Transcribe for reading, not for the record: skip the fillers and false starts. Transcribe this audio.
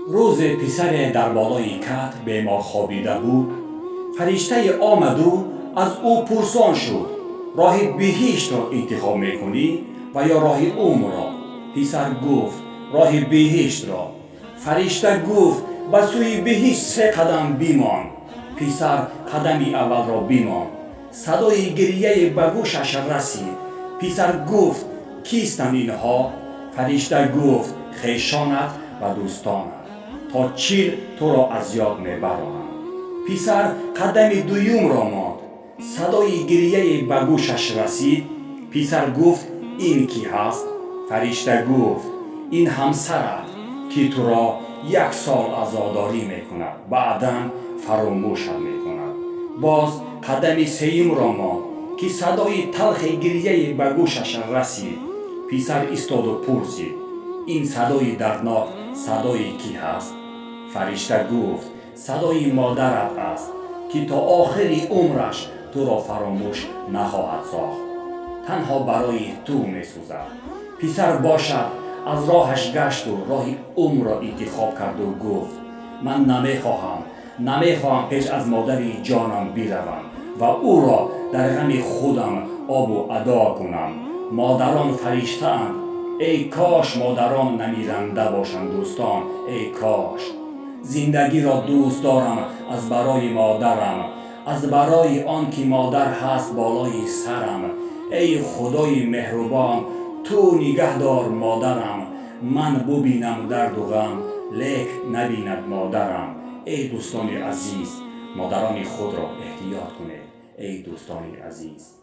روز پسر در بالای کت بیمار خوابیده بود. فرشته آمد و از او پرسان شد: راه بهشت را انتخاب میکنی و یا راه عمر را؟ پسر گفت: راه بهشت را. فرشته گفت: به سوی بهشت 3 قدم بمان. پسر قدمی اول را بمان. صدای گریه به گوشش رسید. پسر گفت: کیستند اینها؟ فرشته گفت: خویشانت و دوستانت، تا 40 تو را از یاد میبرانند. پسر قدم دوم را ماند. صدای گریه به گوشش رسید. پسر گفت: این کی هست؟ فرشته گفت: این همسرت که تو را 1 سال عزاداری میکند، بعدا فراموشت میکند. باز قدم سوم را ماند که صدای تلخ گریه به گوشش رسید. پسر ایستاد و پرسید: این صدای دردناک صدای کی هست؟ فرشته گفت: صدای مادرت است که تا آخر عمرش تو را فراموش نخواهد ساخت. تنها برای تو میسوزد. پسر باشد از راهش گشت و راه عمر را انتخاب کرد و گفت: من نمیخواهم پیش از مادر جانم بروم و او را در غم خودم آب و ادا کنم. مادران فرشته اند. ای کاش مادران نمیرنده باشند دوستان. ای کاش. زندگی را دوست دارم از برای مادرم، از برای آن که مادر هست بالای سرم. ای خدای مهربان، تو نگه دار مادرم. من ببینم درد و غم، لیک نبیند مادرم. ای دوستان عزیز، مادران خود را احتیاط کنید. ای دوستان عزیز.